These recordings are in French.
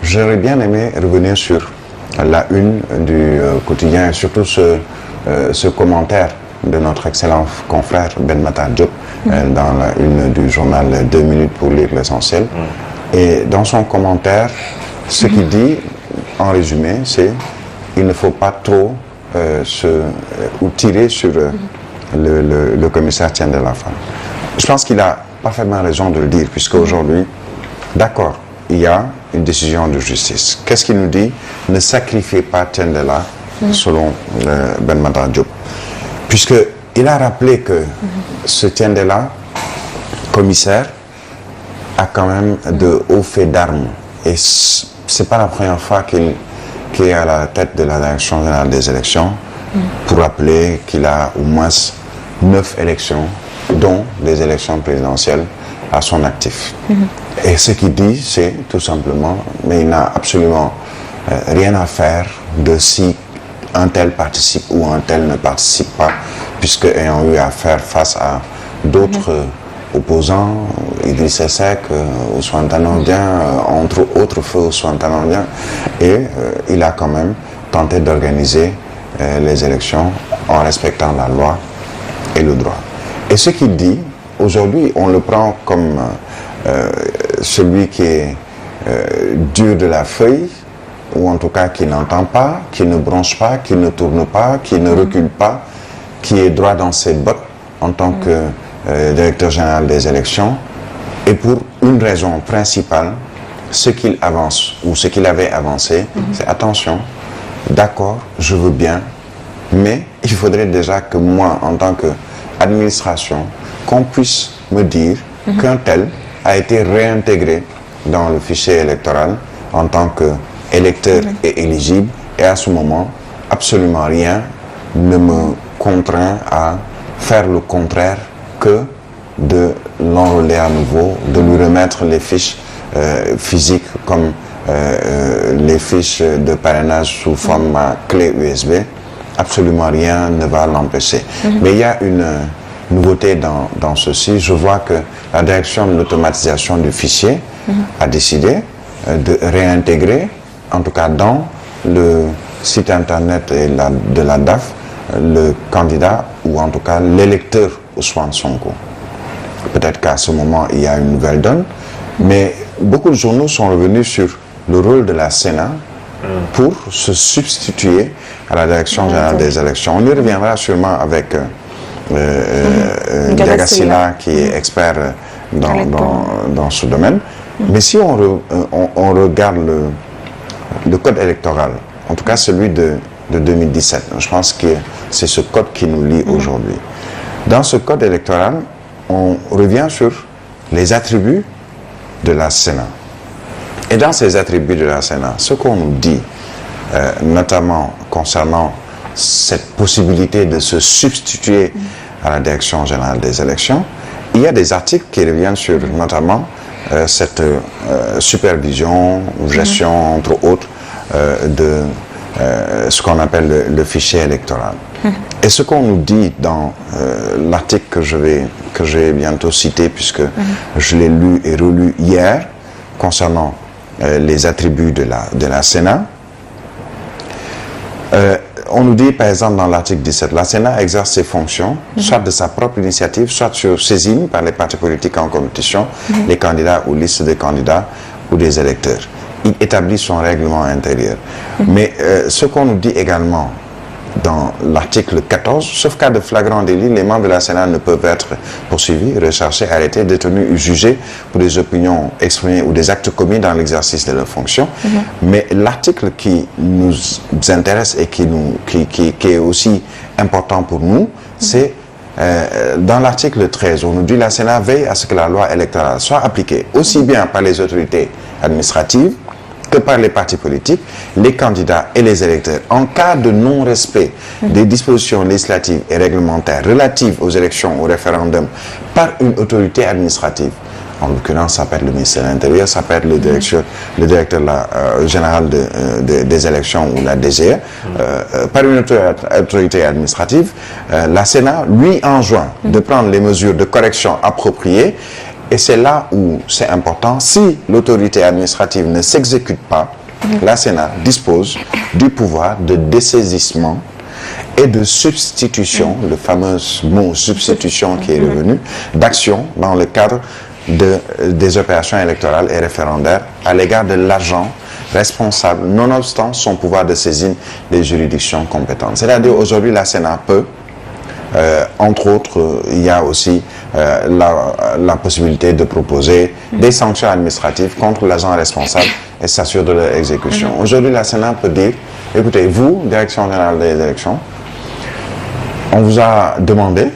j'aurais bien aimé revenir sur la une du quotidien et surtout ce commentaire de notre excellent confrère Ben Matar Diop dans la une du journal 2 minutes pour lire l'essentiel. Et dans son commentaire, ce qu'il dit, en résumé, c'est il ne faut pas trop ou tirer sur le commissaire Thiendella Fall. Je pense qu'il a parfaitement raison de le dire, puisque aujourd'hui, d'accord, il y a une décision de justice. Qu'est-ce qu'il nous dit? Ne sacrifiez pas Thiendella, selon Ben Matar Diop. Puisqu'il a rappelé que ce Thiendella, commissaire, a quand même de hauts faits d'armes. Et c'est pas la première fois qu'il est à la tête de la direction générale des élections, pour rappeler qu'il a au moins 9 élections, dont des élections présidentielles, à son actif. Et ce qu'il dit, c'est tout simplement, mais il n'a absolument rien à faire de si un tel participe ou un tel ne participe pas, puisque ayant eu à faire face à d'autres opposants, Idrissa Seck, Ousmane Tanor Dieng, entre autres feux Ousmane Tanor Dieng, et il a quand même tenté d'organiser les élections en respectant la loi et le droit. Et ce qu'il dit, aujourd'hui, on le prend comme celui qui est dur de la feuille, ou en tout cas qui n'entend pas, qui ne bronche pas, qui ne tourne pas, qui ne recule pas, qui est droit dans ses bottes en tant que directeur général des élections, et pour une raison principale, ce qu'il avance, ou ce qu'il avait avancé, c'est attention, d'accord, je veux bien, mais il faudrait déjà que moi, en tant qu'administration, qu'on puisse me dire qu'un tel a été réintégré dans le fichier électoral en tant qu'électeur et éligible, et à ce moment, absolument rien ne me contraint à faire le contraire que de l'enrôler à nouveau, de lui remettre les fiches physiques comme les fiches de parrainage sous format clé USB. Absolument rien ne va l'empêcher. Mais il y a une nouveauté dans ceci. Je vois que la direction de l'automatisation du fichier a décidé de réintégrer, en tout cas dans le site internet de la DAF, le candidat ou en tout cas l'électeur Ousmane Sonko. Peut-être qu'à ce moment il y a une nouvelle donne, mais beaucoup de journaux sont revenus sur le rôle de la Sénat pour se substituer à la direction générale des élections. On y reviendra sûrement avec Diaga Sylla qui est expert dans ce domaine. Mais si on regarde le code électoral, en tout cas celui de 2017, je pense que c'est ce code qui nous lie aujourd'hui. Dans ce code électoral, on revient sur les attributs de la Sénat. Et dans ces attributs de la Sénat, ce qu'on nous dit, notamment concernant cette possibilité de se substituer à la direction générale des élections, il y a des articles qui reviennent sur notamment cette supervision, gestion, entre autres, de ce qu'on appelle le fichier électoral. Et ce qu'on nous dit dans l'article que je vais bientôt citer, puisque je l'ai lu et relu hier, concernant les attributs de la Sénat, on nous dit par exemple dans l'article 17, la Sénat exerce ses fonctions, soit de sa propre initiative, soit sur saisine par les partis politiques en compétition, les candidats ou listes de candidats ou des électeurs. Il établit son règlement intérieur. Mais ce qu'on nous dit également dans l'article 14, sauf cas de flagrant délit, les membres de la Sénat ne peuvent être poursuivis, recherchés, arrêtés, détenus ou jugés pour des opinions exprimées ou des actes commis dans l'exercice de leurs fonctions. Mais l'article qui nous intéresse et qui est aussi important pour nous, c'est dans l'article 13, on nous dit la Sénat veille à ce que la loi électorale soit appliquée aussi bien par les autorités administratives que par les partis politiques, les candidats et les électeurs, en cas de non-respect des dispositions législatives et réglementaires relatives aux élections ou référendums par une autorité administrative. En l'occurrence, ça peut être le ministère de l'Intérieur, ça peut être le directeur général des élections ou la DGE, par une autorité administrative, la Sénat lui enjoint de prendre les mesures de correction appropriées Et c'est là où c'est important. Si l'autorité administrative ne s'exécute pas, la Sénat dispose du pouvoir de dessaisissement et de substitution, le fameux mot substitution qui est revenu, d'action dans le cadre des opérations électorales et référendaires à l'égard de l'agent responsable, nonobstant son pouvoir de saisine des juridictions compétentes. C'est-à-dire aujourd'hui la Sénat peut, entre autres, il y a aussi la possibilité de proposer des sanctions administratives contre l'agent responsable et s'assurer de leur exécution. Aujourd'hui la Sénat peut dire, écoutez, vous, Direction générale des élections, on vous a demandé,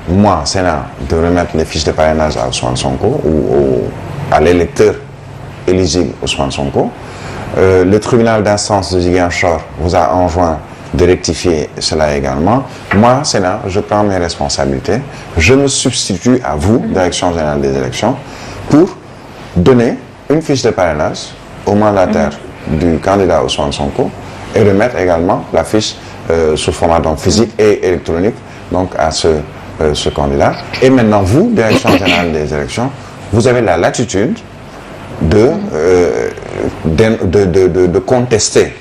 moi, Sénat, de remettre les fiches de parrainage à Ousmane Sonko ou à l'électeur éligible Ousmane Sonko. Le tribunal d'instance de Ziguinchor vous a enjoint de rectifier cela également. Moi, Sénat, je prends mes responsabilités. Je me substitue à vous, Direction générale des élections, pour donner une fiche de parrainage au mandataire du candidat Ousmane Sonko et remettre également la fiche sous format donc physique et électronique donc à ce candidat. Et maintenant, vous, Direction générale des élections, vous avez la latitude de contester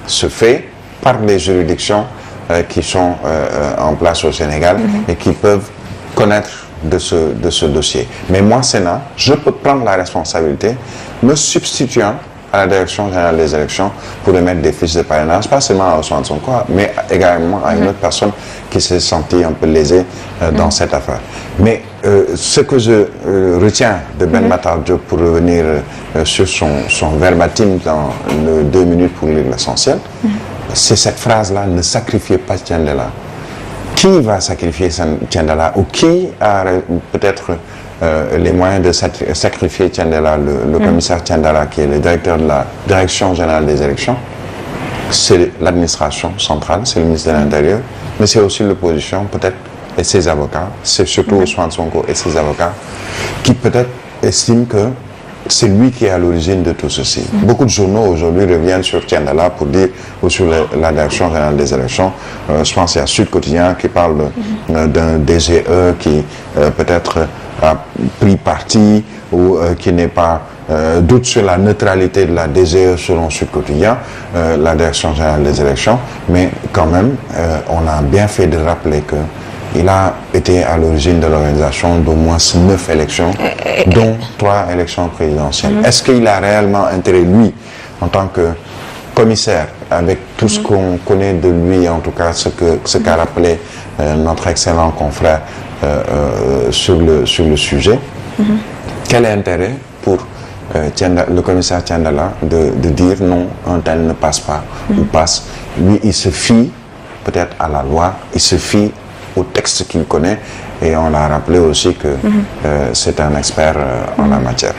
ce fait par les juridictions qui sont en place au Sénégal et qui peuvent connaître de ce dossier. Mais moi, Sénat, je peux prendre la responsabilité, me substituant à la Direction générale des élections pour remettre des fiches de parrainage, pas seulement à Ousmane Sonko, mais également à une autre personne qui s'est sentie un peu lésée dans cette affaire. Mais ce que je retiens de Ben Matar Diop, pour revenir sur son verbatim dans 2 minutes pour lire l'essentiel, c'est cette phrase-là, ne sacrifiez pas Tiendela. Qui va sacrifier Tiendela ou qui a peut-être les moyens de sacrifier Tiendela, le commissaire Tiendela, qui est le directeur de la Direction générale des élections? C'est l'administration centrale, c'est le ministre de l'Intérieur, mais c'est aussi l'opposition, peut-être, et ses avocats, c'est surtout Ousmane Sonko et ses avocats, qui peut-être estiment que c'est lui qui est à l'origine de tout ceci. Beaucoup de journaux aujourd'hui reviennent sur Tiendela pour dire, ou sur la Direction générale des élections. Je pense qu'il y a Sud Quotidien qui parle d'un DGE qui peut-être a pris parti ou qui n'est pas doute sur la neutralité de la DGE selon Sud Quotidien, la Direction générale des élections. Mais quand même, on a bien fait de rappeler que il a été à l'origine de l'organisation d'au moins 9 élections, dont 3 élections présidentielles. Est-ce qu'il a réellement intérêt, lui, en tant que commissaire, avec tout ce qu'on connaît de lui, en tout cas ce qu'a rappelé notre excellent confrère sur le sujet, quel est l'intérêt pour le commissaire Tiendela de dire non, un tel ne passe pas ou passe? Lui, il se fie peut-être à la loi, il se fie au texte qu'il connaît, et on l'a rappelé aussi que c'est un expert en la matière.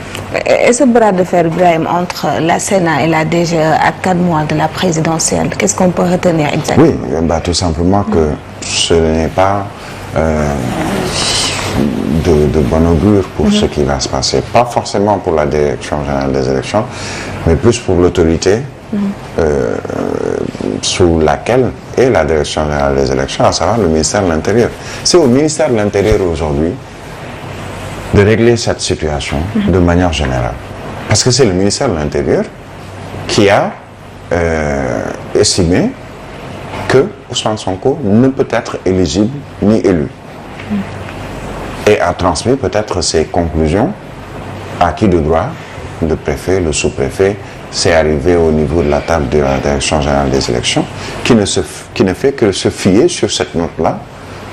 Et ce bras de fer, Ibrahim, entre la Sénat et la DGE à 4 mois de la présidentielle, qu'est-ce qu'on peut retenir exactement? Oui, tout simplement que ce n'est pas de bon augure pour ce qui va se passer. Pas forcément pour la Direction générale des élections, mais plus pour l'autorité sous laquelle est la Direction générale des élections, à savoir le ministère de l'Intérieur. C'est au ministère de l'Intérieur aujourd'hui de régler cette situation de manière générale. Parce que c'est le ministère de l'Intérieur qui a estimé que Ousmane Sonko ne peut être éligible ni élu. Et a transmis peut-être ses conclusions à qui de droit, le préfet, le sous-préfet. C'est arrivé au niveau de la table de la Direction générale des élections, qui ne fait que se fier sur cette note-là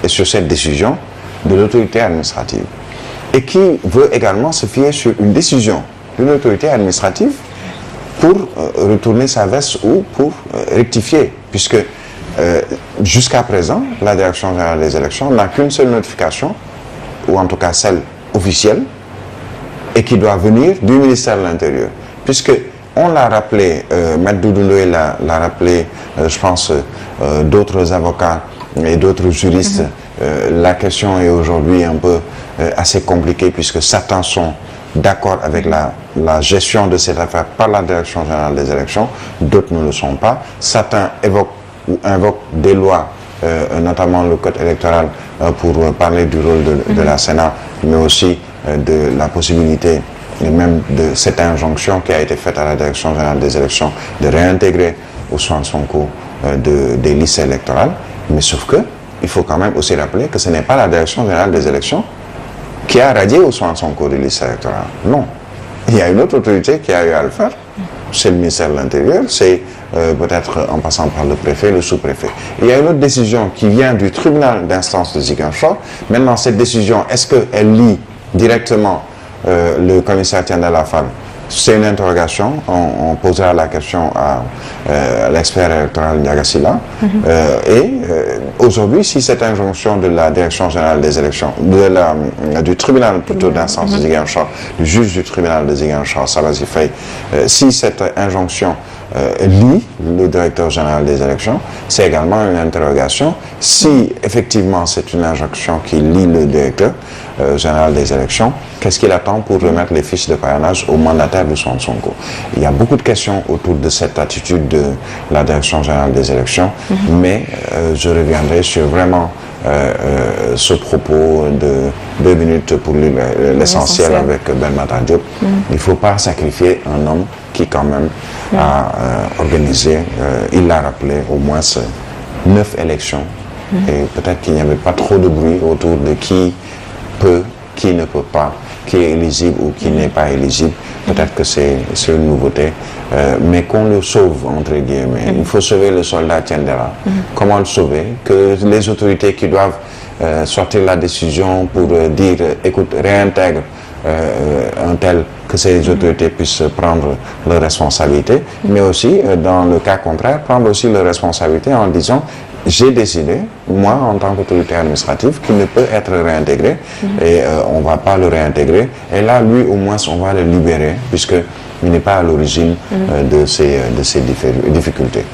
et sur cette décision de l'autorité administrative. Et qui veut également se fier sur une décision de l'autorité administrative pour retourner sa veste ou pour rectifier, puisque jusqu'à présent, la Direction générale des élections n'a qu'une seule notification, ou en tout cas celle officielle, et qui doit venir du ministère de l'Intérieur. Puisque on l'a rappelé, Maître Doudou Ndoye l'a rappelé, je pense, d'autres avocats et d'autres juristes, la question est aujourd'hui un peu assez compliquée, puisque certains sont d'accord avec la gestion de cette affaire par la Direction générale des élections, d'autres ne le sont pas. Certains évoquent ou invoquent des lois, notamment le code électoral, pour parler du rôle de la Sénat, mais aussi de la possibilité et même de cette injonction qui a été faite à la Direction générale des élections de réintégrer Ousmane Sonko des listes électorales. Mais sauf que, il faut quand même aussi rappeler que ce n'est pas la Direction générale des élections qui a radié Ousmane Sonko des listes électorales. Non. Il y a une autre autorité qui a eu à le faire. C'est le ministère de l'Intérieur, c'est peut-être en passant par le préfet, le sous-préfet. Il y a une autre décision qui vient du tribunal d'instance de Ziguinchor. Maintenant, cette décision, est-ce qu'elle lie directement le commissaire Tiendala Fall? C'est une interrogation. On posera la question à l'expert électoral Ndiaga Sylla. Aujourd'hui, si cette injonction de la Direction générale des élections, du tribunal plutôt d'instance de Ziguinchor, du juge du tribunal de Ziguinchor, Sabassy Faye, si cette injonction lie le directeur général des élections, c'est également une interrogation. Si effectivement c'est une injonction qui lie le directeur général des élections, qu'est-ce qu'il attend pour remettre les fiches de parrainage au mandataire d'Ousmane Sonko? Il y a beaucoup de questions autour de cette attitude de la Direction générale des élections, mais je reviendrai sur vraiment ce propos de 2 minutes pour l'essentiel avec Ben Matar Diop. Il ne faut pas sacrifier un homme qui quand même a organisé, il l'a rappelé, au moins 9 élections. Et peut-être qu'il n'y avait pas trop de bruit autour de qui peut, qui ne peut pas, qui est éligible ou qui n'est pas éligible. Peut-être que c'est une nouveauté, mais qu'on le sauve, entre guillemets. Il faut sauver le soldat Tiendela. Comment le sauver? Que les autorités qui doivent sortir la décision pour dire, écoute, réintègre un tel, que ces autorités puissent prendre leurs responsabilités, mais aussi, dans le cas contraire, prendre aussi leurs responsabilités en disant j'ai décidé, moi, en tant qu'autorité administrative, qu'il ne peut être réintégré et on ne va pas le réintégrer. Et là, lui, au moins, on va le libérer puisqu'il n'est pas à l'origine de ces difficultés.